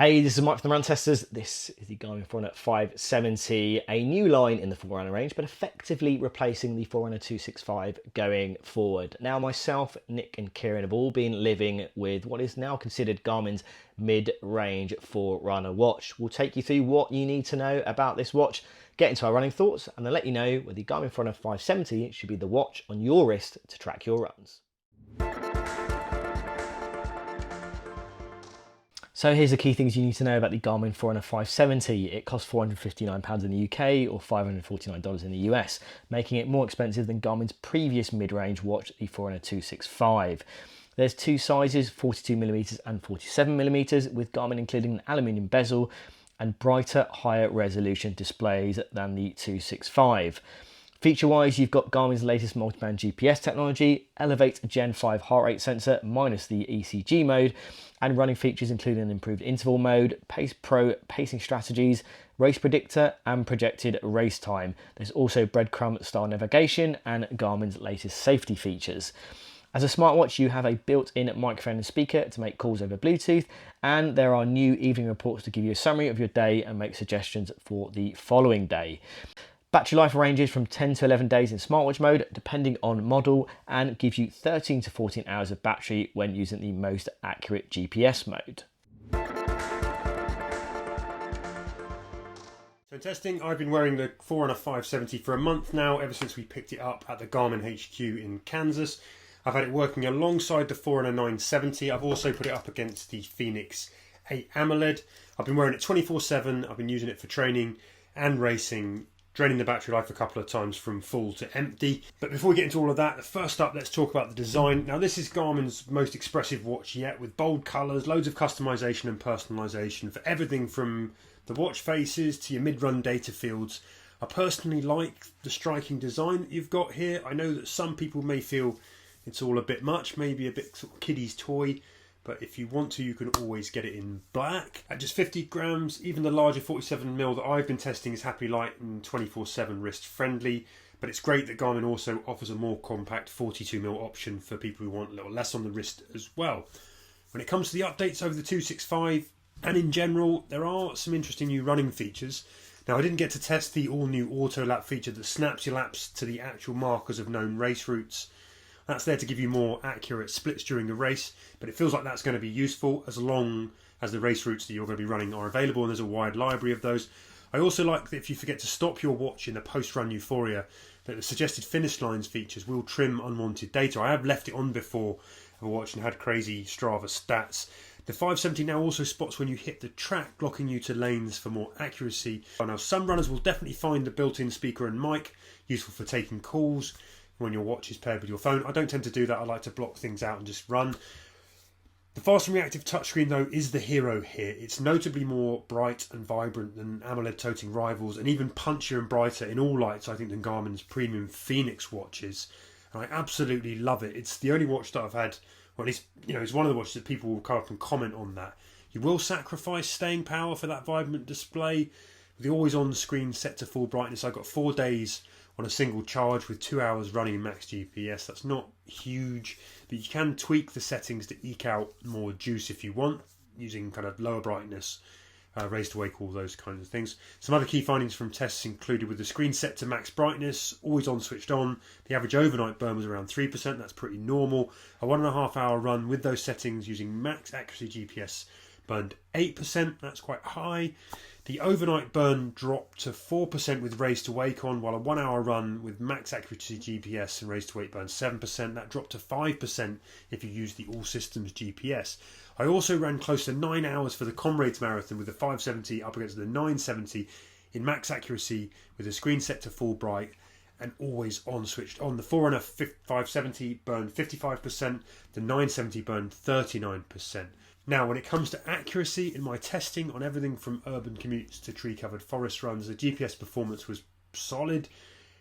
Hey, this is Mike from the Run Testers. This is the Garmin Forerunner 570, a new line in the Forerunner range, but effectively replacing the Forerunner 265 going forward. Now, myself, Nick and Kieran have all been living with what is now considered Garmin's mid-range Forerunner watch. We'll take you through what you need to know about this watch, get into our running thoughts, and then let you know whether the Garmin Forerunner 570 should be the watch on your wrist to track your runs. So here's the key things you need to know about the Garmin Forerunner 570. It costs £459 in the UK or $549 in the US, making it more expensive than Garmin's previous mid-range watch, the Forerunner 265. There's two sizes, 42mm and 47mm, with Garmin including an aluminium bezel and brighter, higher resolution displays than the 265. Feature-wise, you've got Garmin's latest multiband GPS technology, Elevate Gen 5 heart rate sensor minus the ECG mode, and running features including an improved interval mode, Pace Pro pacing strategies, race predictor, and projected race time. There's also breadcrumb style navigation and Garmin's latest safety features. As a smartwatch, you have a built-in microphone and speaker to make calls over Bluetooth, and there are new evening reports to give you a summary of your day and make suggestions for the following day. Battery life ranges from 10 to 11 days in smartwatch mode, depending on model, and gives you 13 to 14 hours of battery when using the most accurate GPS mode. So in testing, I've been wearing the Forerunner 570 for a month now, ever since we picked it up at the Garmin HQ in Kansas. I've had it working alongside the Forerunner 970. I've also put it up against the Fenix 8 AMOLED. I've been wearing it 24/7. I've been using it for training and racing, draining the battery life a couple of times from full to empty. But before we get into all of that, first up, let's talk about the design. Now, this is Garmin's most expressive watch yet, with bold colours, loads of customization and personalization for everything from the watch faces to your mid-run data fields. I personally like the striking design that you've got here. I know that some people may feel it's all a bit much, maybe a bit sort of kiddie's toy, but if you want to, you can always get it in black. At just 50 grams, even the larger 47mm that I've been testing is happily light and 24/7 wrist friendly, but it's great that Garmin also offers a more compact 42mm option for people who want a little less on the wrist as well. When it comes to the updates over the 265, and in general, there are some interesting new running features. Now, I didn't get to test the all-new auto lap feature that snaps your laps to the actual markers of known race routes. That's there to give you more accurate splits during the race, but it feels like that's going to be useful as long as the race routes that you're going to be running are available, and there's a wide library of those. I also like that if you forget to stop your watch in the post-run euphoria, that the suggested finish lines features will trim unwanted data. I have left it on before of a watch and had crazy Strava stats. The 570 now also spots when you hit the track, locking you to lanes for more accuracy. Now, some runners will definitely find the built-in speaker and mic useful for taking calls when your watch is paired with your phone. I don't tend to do that. I like to block things out and just run. The fast and reactive touchscreen, though, is the hero here. It's notably more bright and vibrant than AMOLED-toting rivals, and even punchier and brighter in all lights, I think, than Garmin's premium Fenix watches. And I absolutely love it. It's the only watch that I've had, well, at least, it's one of the watches that people will come up and comment on that. You will sacrifice staying power for that vibrant display. With the always-on screen set to full brightness, I got 4 days on a single charge with 2 hours running max GPS. That's not huge, but you can tweak the settings to eke out more juice if you want, using kind of lower brightness, raise to wake, all those kinds of things. Some other key findings from tests included with the screen set to max brightness, always on switched on, the average overnight burn was around 3%, that's pretty normal. A 1.5 hour run with those settings using max accuracy GPS burned 8%, that's quite high. The overnight burn dropped to 4% with raise to wake on, while a 1 hour run with max accuracy GPS and raise to wake burned 7%. That dropped to 5% if you use the all systems GPS. I also ran close to 9 hours for the Comrades Marathon with the 570 up against the 970 in max accuracy with the screen set to full bright and always on switched on. The Forerunner 570 burned 55%, the 970 burned 39%. Now, when it comes to accuracy in my testing on everything from urban commutes to tree-covered forest runs, the GPS performance was solid.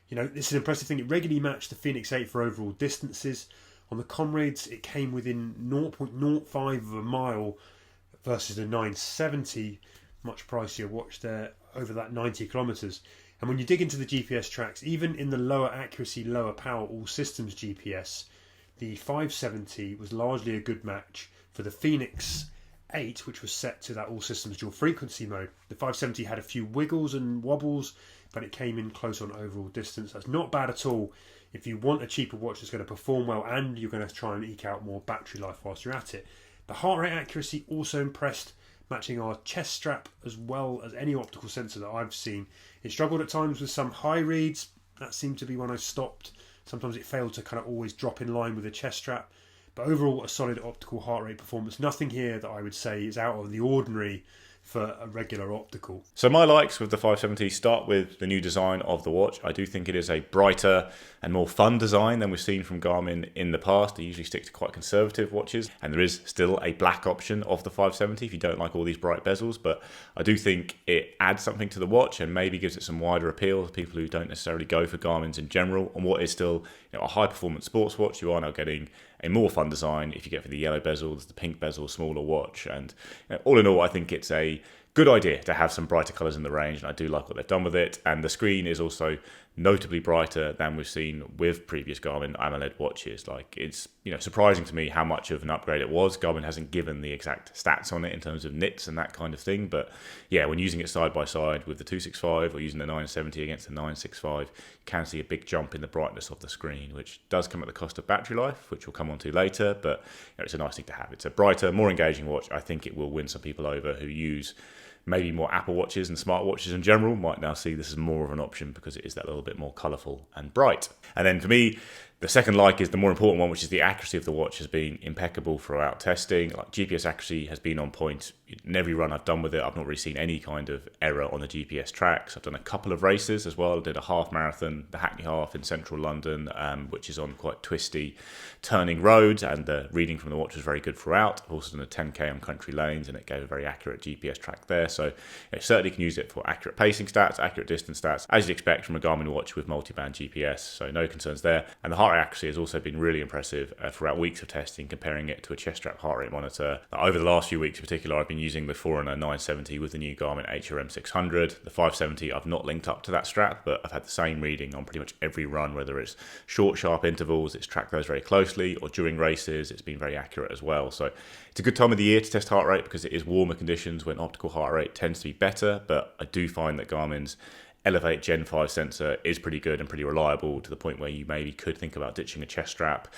This is an impressive thing. It regularly matched the Fenix 8 for overall distances. On the Comrades, it came within 0.05 of a mile versus the 970, much pricier watch there, over that 90 kilometres. And when you dig into the GPS tracks, even in the lower accuracy, lower power all systems GPS, the 570 was largely a good match for the Fenix 8, which was set to that all systems dual frequency mode. The 570 had a few wiggles and wobbles, but it came in close on overall distance. That's not bad at all if you want a cheaper watch that's going to perform well and you're going to try and eke out more battery life whilst you're at it. The heart rate accuracy also impressed, matching our chest strap as well as any optical sensor that I've seen. It struggled at times with some high reads. That seemed to be when I stopped. Sometimes it failed to kind of always drop in line with the chest strap. But overall, a solid optical heart rate performance. Nothing here that I would say is out of the ordinary for a regular optical. So my likes with the 570 start with the new design of the watch. I do think it is a brighter and more fun design than we've seen from Garmin in the past. They usually stick to quite conservative watches, and there is still a black option of the 570 if you don't like all these bright bezels, but I do think it adds something to the watch and maybe gives it some wider appeal to people who don't necessarily go for Garmin's in general. On what is still, a high performance sports watch, you are now getting a more fun design. If you get for the yellow bezel, there's the pink bezel, smaller watch, and all in all, I think it's a good idea to have some brighter colours in the range, and I do like what they've done with it. And the screen is also notably brighter than we've seen with previous Garmin AMOLED watches. Like, it's surprising to me how much of an upgrade it was. Garmin hasn't given the exact stats on it in terms of nits and that kind of thing, but yeah, when using it side by side with the 265 or using the 970 against the 965, you can see a big jump in the brightness of the screen, which does come at the cost of battery life, which we'll come on to later, but it's a nice thing to have. It's a brighter, more engaging watch. I think it will win some people over who use maybe more Apple Watches and smartwatches in general, might now see this as more of an option because it is that little bit more colourful and bright. And then for me, the second like is the more important one, which is the accuracy of the watch has been impeccable throughout testing. Like, GPS accuracy has been on point in every run I've done with it. I've not really seen any kind of error on the GPS tracks. I've done a couple of races as well. I did a half marathon, the Hackney Half in central London, which is on quite twisty turning roads, and the reading from the watch was very good throughout. I've also done a 10k on country lanes, and it gave a very accurate GPS track there. So it certainly can use it for accurate pacing stats, accurate distance stats, as you'd expect from a Garmin watch with multi-band GPS. So no concerns there. And the heart rate accuracy has also been really impressive throughout weeks of testing, comparing it to a chest strap heart rate monitor. Over the last few weeks in particular, I've been using the Forerunner 970 with the new Garmin HRM 600. The 570 I've not linked up to that strap, but I've had the same reading on pretty much every run, whether it's short, sharp intervals, it's tracked those very closely, or during races, it's been very accurate as well. So it's a good time of the year to test heart rate because it is warmer conditions when optical heart rate tends to be better, but I do find that Garmin's Elevate Gen 5 sensor is pretty good and pretty reliable, to the point where you maybe could think about ditching a chest strap.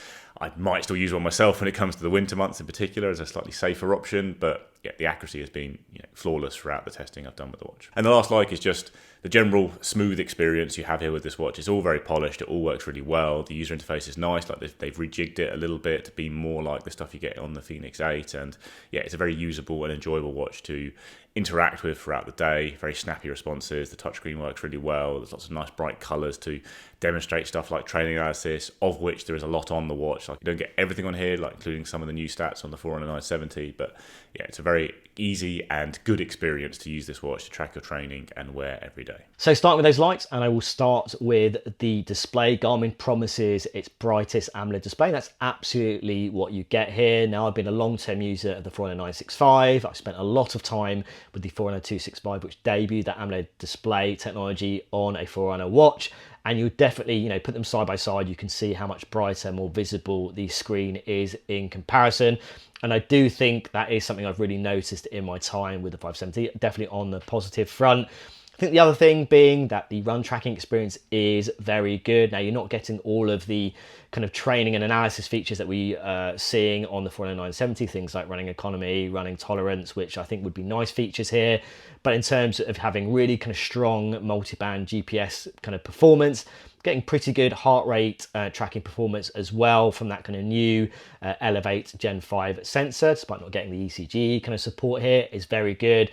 I might still use one myself when it comes to the winter months in particular as a slightly safer option, but yeah, the accuracy has been flawless throughout the testing I've done with the watch. And the last like is just the general smooth experience you have here with this watch. It's all very polished, it all works really well. The user interface is nice, like they've rejigged it a little bit to be more like the stuff you get on the Phoenix 8, and yeah, it's a very usable and enjoyable watch to interact with throughout the day. Very snappy responses, the touchscreen works really well, there's lots of nice bright colours to demonstrate stuff like training analysis, of which there is a lot on the watch. Like, you don't get everything on here, like including some of the new stats on the Forerunner 970, but yeah, it's a very easy and good experience to use this watch to track your training and wear every day. So starting with those lights, and I will start with the display. Garmin promises its brightest AMOLED display. That's absolutely what you get here. Now, I've been a long-term user of the Forerunner 965. I've spent a lot of time with the Forerunner 265, which debuted that AMOLED display technology on a Forerunner watch. And you definitely, put them side by side, you can see how much brighter, more visible the screen is in comparison. And I do think that is something I've really noticed in my time with the 570, definitely on the positive front. I think the other thing being that the run tracking experience is very good. Now, you're not getting all of the kind of training and analysis features that we are seeing on the Forerunner 970, things like running economy, running tolerance, which I think would be nice features here. But in terms of having really kind of strong multi-band GPS kind of performance, getting pretty good heart rate tracking performance as well from that kind of new Elevate Gen 5 sensor, despite not getting the ECG kind of support here, is very good.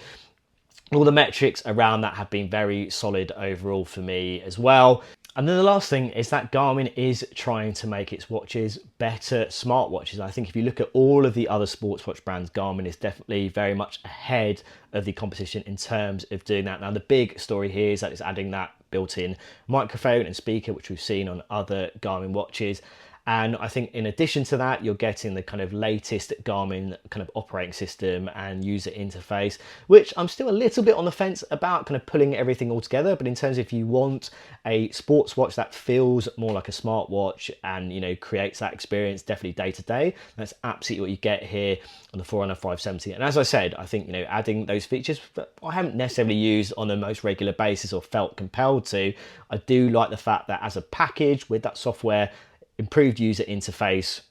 All the metrics around that have been very solid overall for me as well. And then the last thing is that Garmin is trying to make its watches better smartwatches. And I think if you look at all of the other sports watch brands, Garmin is definitely very much ahead of the competition in terms of doing that. Now, the big story here is that it's adding that built-in microphone and speaker, which we've seen on other Garmin watches. And I think in addition to that, you're getting the kind of latest Garmin kind of operating system and user interface, which I'm still a little bit on the fence about kind of pulling everything all together. But in terms of if you want a sports watch that feels more like a smartwatch and, you know, creates that experience definitely day to day, that's absolutely what you get here on the Forerunner 570. And as I said, I think, you know, adding those features that I haven't necessarily used on a most regular basis or felt compelled to, I do like the fact that as a package with that software, improved user interface,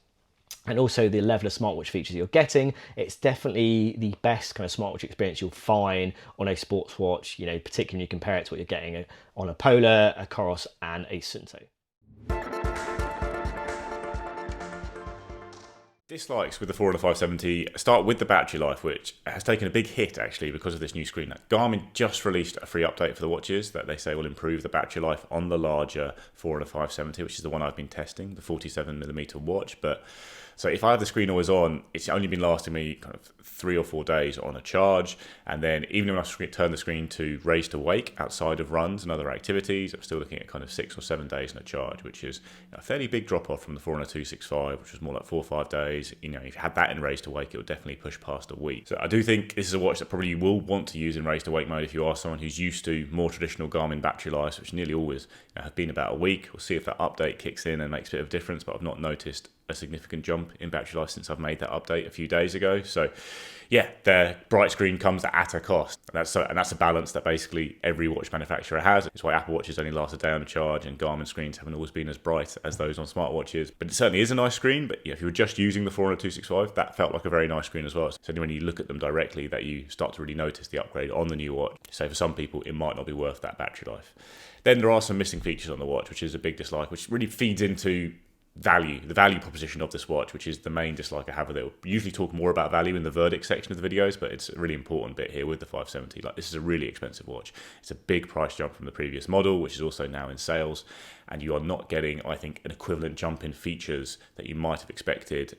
and also the level of smartwatch features you're getting, it's definitely the best kind of smartwatch experience you'll find on a sports watch, you know, particularly when you compare it to what you're getting on a Polar, a Coros, and a Sunto. Dislikes with the Forerunner 570 start with the battery life, which has taken a big hit actually because of this new screen. Garmin just released a free update for the watches that they say will improve the battery life on the larger Forerunner 570, which is the one I've been testing, the 47mm watch. But so if I have the screen always on, it's only been lasting me kind of 3 or 4 days on a charge. And then even when I turn the screen to raise to wake outside of runs and other activities, I'm still looking at kind of 6 or 7 days on a charge, which is a fairly big drop off from the Forerunner 265, which was more like 4 or 5 days. You know, if you had that in raise to wake, it would definitely push past a week. So I do think this is a watch that probably you will want to use in raise to wake mode if you are someone who's used to more traditional Garmin battery lives, which nearly always have been about a week. We'll see if that update kicks in and makes a bit of a difference, but I've not noticed a significant jump in battery life since I've made that update a few days ago. So yeah, the bright screen comes at a cost. And that's a balance that basically every watch manufacturer has. It's why Apple Watches only last a day on a charge and Garmin screens haven't always been as bright as those on smartwatches. But it certainly is a nice screen. But yeah, if you were just using the Forerunner 265, that felt like a very nice screen as well. So when you look at them directly, that you start to really notice the upgrade on the new watch. So for some people, it might not be worth that battery life. Then there are some missing features on the watch, which is a big dislike, which really feeds into the value proposition of this watch, which is the main dislike I have with it. We usually talk more about value in the verdict section of the videos, but it's a really important bit here with the 570. Like, this is a really expensive watch. It's a big price jump from the previous model, which is also now in sales, and you are not getting, I think, an equivalent jump in features that you might have expected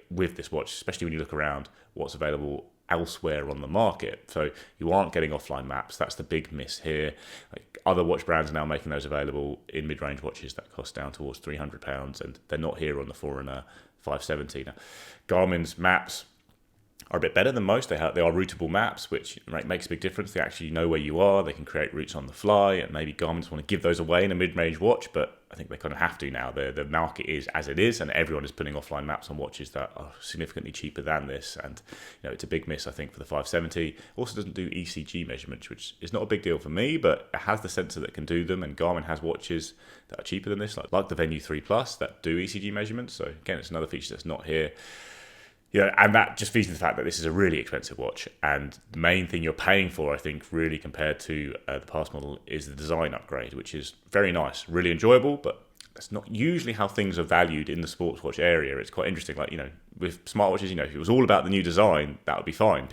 with this watch, especially when you look around what's available elsewhere on the market. So you aren't getting offline maps. That's the big miss here. Like, other watch brands are now making those available in mid-range watches that cost down towards £300, and they're not here on the Forerunner 570. Now, Garmin's maps are a bit better than most. They are routable maps, which makes a big difference. They actually know where you are. They can create routes on the fly, and maybe Garmin's want to give those away in a mid-range watch, but I think they kind of have to now. The market is as it is, and everyone is putting offline maps on watches that are significantly cheaper than this. And it's a big miss, I think, for the 570. Also doesn't do ECG measurements, which is not a big deal for me, but it has the sensor that can do them. And Garmin has watches that are cheaper than this, like the Venue 3 Plus, that do ECG measurements. So again, it's another feature that's not here. And that just feeds into the fact that this is a really expensive watch, and the main thing you're paying for, I think, really compared to the past model, is the design upgrade, which is very nice, really enjoyable, but that's not usually how things are valued in the sports watch area. It's quite interesting, with smartwatches, if it was all about the new design, that would be fine.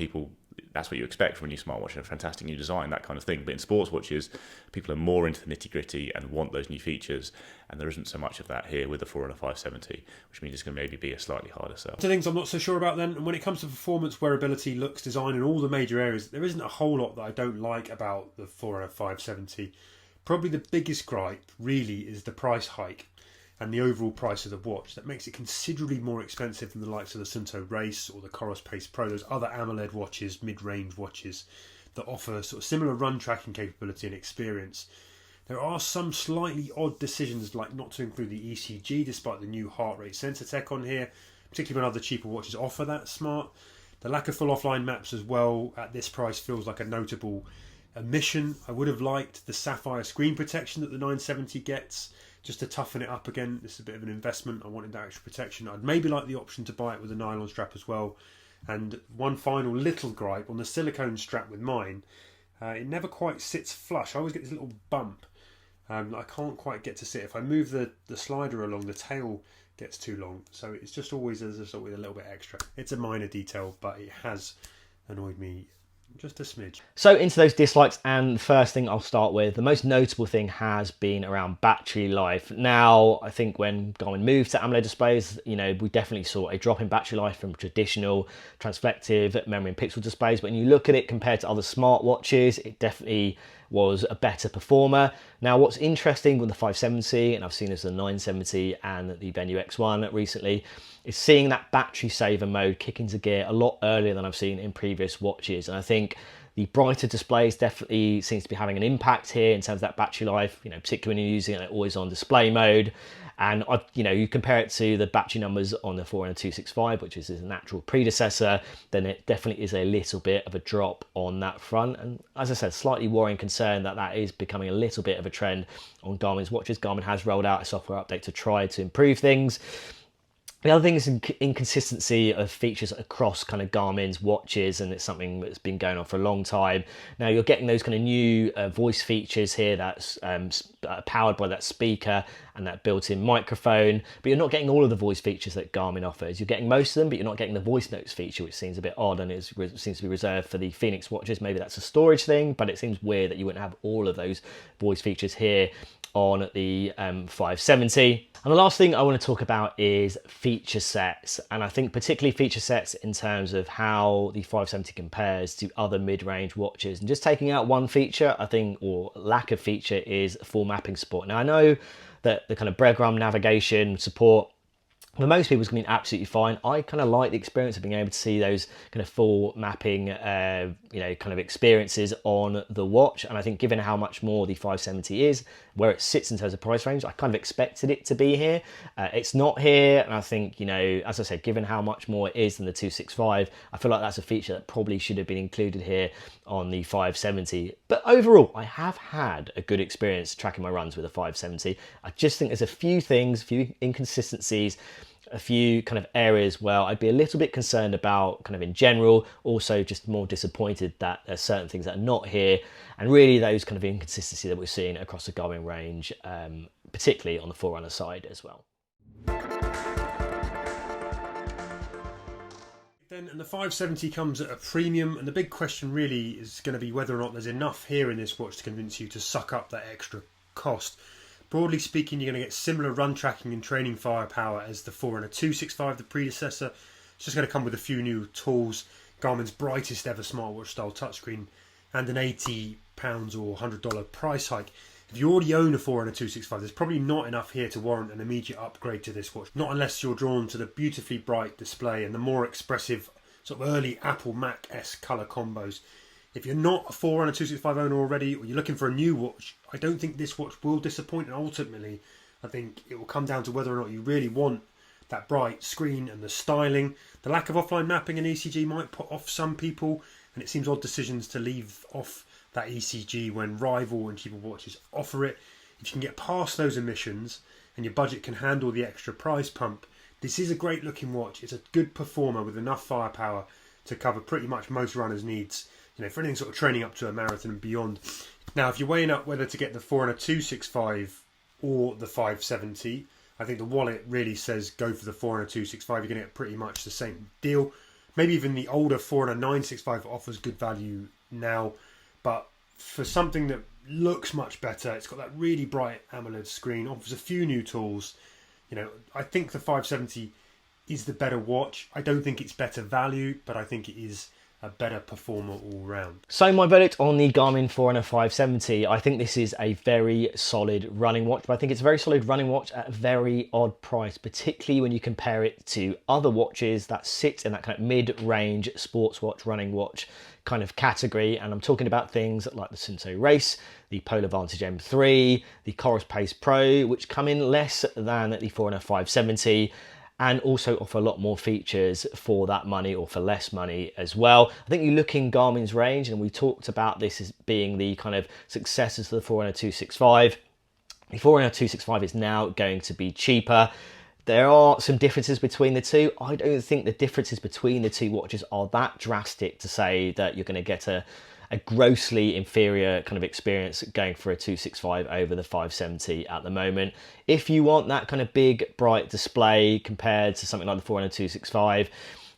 That's what you expect from a new smartwatch, a fantastic new design, that kind of thing. But in sports watches, people are more into the nitty-gritty and want those new features, and there isn't so much of that here with the Forerunner 570, which means it's going to maybe be a slightly harder sell. Two things I'm not so sure about then. And when it comes to performance, wearability, looks, design, and all the major areas, there isn't a whole lot that I don't like about the Forerunner 570. Probably the biggest gripe, really, is the price hike and the overall price of the watch. That makes it considerably more expensive than the likes of the Sunto Race or the Coros Pace Pro, those other AMOLED watches, mid-range watches that offer sort of similar run tracking capability and experience. There are some slightly odd decisions, like not to include the ECG despite the new heart rate sensor tech on here, particularly when other cheaper watches offer that smart. The lack of full offline maps as well at this price feels like a notable omission. I would have liked the sapphire screen protection that the 970 gets, just to toughen it up again. This is a bit of an investment. I wanted that extra protection. I'd maybe like the option to buy it with a nylon strap as well. And one final little gripe on the silicone strap with mine, it never quite sits flush. I always get this little bump. I can't quite get to sit. If I move the slider along, the tail gets too long. So it's just always a little bit extra. It's a minor detail, but it has annoyed me just a smidge. So into those dislikes, and the first thing I'll start with, the most notable thing has been around battery life. Now, I think when Garmin moved to AMOLED displays, we definitely saw a drop in battery life from traditional transflective memory and pixel displays. But when you look at it compared to other smartwatches, it definitely was a better performer. Now, what's interesting with the 570, and I've seen this in the 970 and the Venue X1 recently, is seeing that battery saver mode kick into gear a lot earlier than I've seen in previous watches. And I think the brighter displays definitely seems to be having an impact here in terms of that battery life, particularly when you're using it always on display mode. And you compare it to the battery numbers on the Forerunner 265, which is his natural predecessor, then it definitely is a little bit of a drop on that front. And as I said, slightly worrying concern that is becoming a little bit of a trend on Garmin's watches. Garmin has rolled out a software update to try to improve things. The other thing is inconsistency of features across kind of Garmin's watches, and it's something that's been going on for a long time. Now you're getting those kind of new voice features here that's powered by that speaker and that built-in microphone, but you're not getting all of the voice features that Garmin offers. You're getting most of them, but you're not getting the voice notes feature, which seems a bit odd, and it seems to be reserved for the Phoenix watches. Maybe that's a storage thing, but it seems weird that you wouldn't have all of those voice features here on the 570. And the last thing I want to talk about is feature sets, and I think particularly feature sets in terms of how the 570 compares to other mid-range watches. And just taking out one feature, I think, or lack of feature, is full mapping support. Now I know that the kind of breadcrumb navigation support for most people, it's going to be absolutely fine. I kind of like the experience of being able to see those kind of full mapping, kind of experiences on the watch. And I think given how much more the 570 is, where it sits in terms of price range, I kind of expected it to be here. It's not here. And I think, as I said, given how much more it is than the 265, I feel like that's a feature that probably should have been included here on the 570. But overall, I have had a good experience tracking my runs with the 570. I just think there's a few things, a few inconsistencies, a few kind of areas where I'd be a little bit concerned about kind of in general, also just more disappointed that there's certain things that are not here, and really those kind of inconsistency that we're seeing across the Garmin range, particularly on the Forerunner side as well. Then, and the 570 comes at a premium, and the big question really is going to be whether or not there's enough here in this watch to convince you to suck up that extra cost. Broadly speaking, you're going to get similar run tracking and training firepower as the Forerunner 265, the predecessor. It's just going to come with a few new tools, Garmin's brightest ever smartwatch style touchscreen, and an £80 or $100 price hike. If you already own a Forerunner 265, there's probably not enough here to warrant an immediate upgrade to this watch. Not unless you're drawn to the beautifully bright display and the more expressive sort of early Apple Mac-esque colour combos. If you're not a Forerunner 265 owner already, or you're looking for a new watch, I don't think this watch will disappoint. And ultimately, I think it will come down to whether or not you really want that bright screen and the styling. The lack of offline mapping and ECG might put off some people, and it seems odd decisions to leave off that ECG when rival and cheaper watches offer it. If you can get past those omissions and your budget can handle the extra price pump, this is a great looking watch. It's a good performer with enough firepower to cover pretty much most runners' needs, for anything sort of training up to a marathon and beyond. Now, if you're weighing up whether to get the Forerunner 265 or the 570, I think the wallet really says go for the Forerunner 265. You're going to get pretty much the same deal. Maybe even the older Forerunner 965 offers good value now, but for something that looks much better, it's got that really bright AMOLED screen, offers a few new tools. I think the 570 is the better watch. I don't think it's better value, but I think it is a better performer all round. So my verdict on the Garmin Forerunner 570, I think this is a very solid running watch, but I think it's a very solid running watch at a very odd price, particularly when you compare it to other watches that sit in that kind of mid-range sports watch, running watch kind of category. And I'm talking about things like the Suunto Race, the Polar Vantage M3, the Coros Pace Pro, which come in less than the Forerunner 570, and also offer a lot more features for that money or for less money as well. I think you look in Garmin's range, and we talked about this as being the kind of successors to the Forerunner 265. The Forerunner 265 is now going to be cheaper. There are some differences between the two. I don't think the differences between the two watches are that drastic to say that you're going to get a grossly inferior kind of experience going for a 265 over the 570 at the moment. If you want that kind of big bright display compared to something like the Forerunner 265,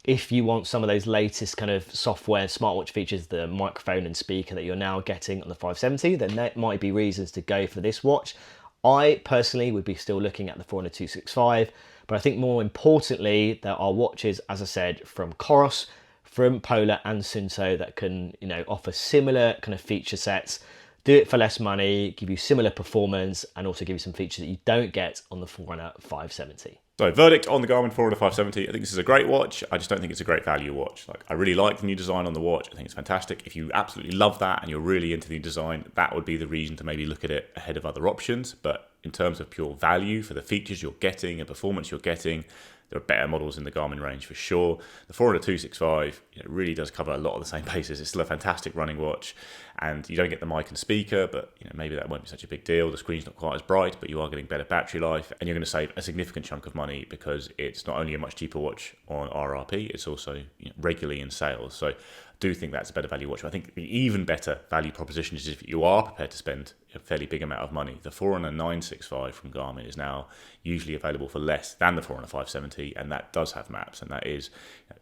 if you want some of those latest kind of software smartwatch features, the microphone and speaker that you're now getting on the 570, then there might be reasons to go for this watch. I personally would be still looking at the Forerunner 265, but I think more importantly, there are watches, as I said, from Coros, from Polar and Suunto that can, offer similar kind of feature sets do it for less money, give you similar performance, and also give you some features that you don't get on the Forerunner 570. So verdict on the Garmin Forerunner 570, I think this is a great watch. I just don't think it's a great value watch. Like, I really like the new design on the watch. I think it's fantastic. If you absolutely love that and you're really into the design, that would be the reason to maybe look at it ahead of other options. But in terms of pure value for the features you're getting and performance you're getting, there are better models in the Garmin range for sure. The Forerunner 265 really does cover a lot of the same bases. It's still a fantastic running watch, and you don't get the mic and speaker, but maybe that won't be such a big deal. The screen's not quite as bright, but you are getting better battery life, and you're going to save a significant chunk of money because it's not only a much cheaper watch on RRP, it's also regularly in sales. So I do think that's a better value watch. I think the even better value proposition is if you are prepared to spend a fairly big amount of money. The Forerunner 965 from Garmin is now usually available for less than the Forerunner 570, and that does have maps, and that is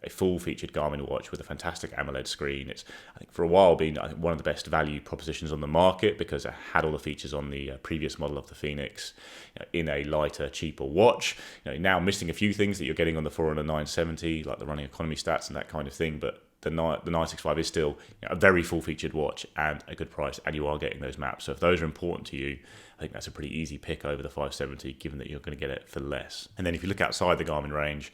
a full-featured Garmin watch with a fantastic AMOLED screen. It's, I think, for a while been one of the best value propositions on the market because it had all the features on the previous model of the Phoenix in a lighter, cheaper watch. Now missing a few things that you're getting on the Forerunner 970, like the running economy stats and that kind of thing, but the 965 is still a very full-featured watch and a good price, and you are getting those maps. So if those are important to you, I think that's a pretty easy pick over the 570, given that you're going to get it for less. And then if you look outside the Garmin range,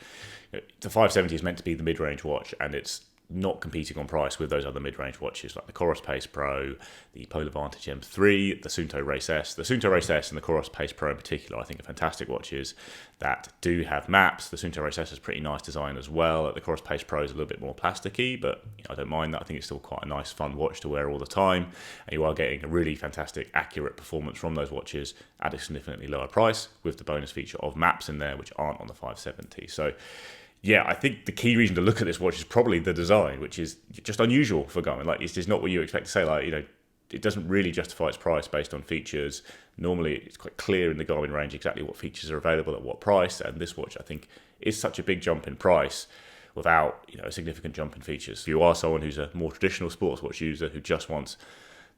the 570 is meant to be the mid-range watch, and it's not competing on price with those other mid-range watches like the Coros Pace Pro, the Polar Vantage M3, the Suunto Race S. The Suunto Race S and the Coros Pace Pro in particular, I think, are fantastic watches that do have maps. The Suunto Race S has pretty nice design as well. The Coros Pace Pro is a little bit more plasticky, but I don't mind that. I think it's still quite a nice, fun watch to wear all the time. And you are getting a really fantastic, accurate performance from those watches at a significantly lower price with the bonus feature of maps in there, which aren't on the 570. So yeah, I think the key reason to look at this watch is probably the design, which is just unusual for Garmin. Like, it's just not what you expect to say. Like, it doesn't really justify its price based on features. Normally, it's quite clear in the Garmin range exactly what features are available at what price. And this watch, I think, is such a big jump in price without a significant jump in features. If you are someone who's a more traditional sports watch user who just wants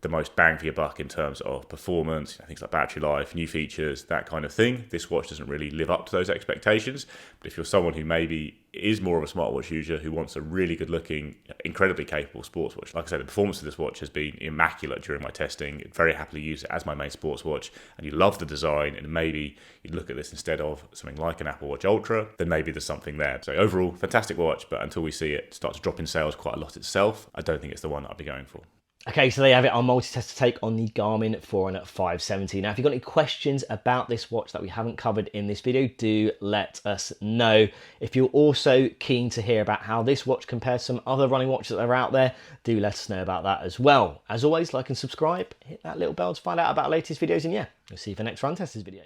the most bang for your buck in terms of performance, things like battery life, new features, that kind of thing, this watch doesn't really live up to those expectations. But if you're someone who maybe is more of a smartwatch user who wants a really good looking, incredibly capable sports watch, like I said, the performance of this watch has been immaculate during my testing. I'd very happily use it as my main sports watch, and you love the design, and maybe you'd look at this instead of something like an Apple Watch Ultra, then maybe there's something there. So overall, fantastic watch, but until we see it start to drop in sales quite a lot itself, I don't think it's the one that I'd be going for. Okay, so there you have it, our multi-tester take on the Garmin Forerunner 570. Now, if you've got any questions about this watch that we haven't covered in this video, do let us know. If you're also keen to hear about how this watch compares to some other running watches that are out there, do let us know about that as well. As always, like and subscribe, hit that little bell to find out about our latest videos, and yeah, we'll see you for next Run Testers video.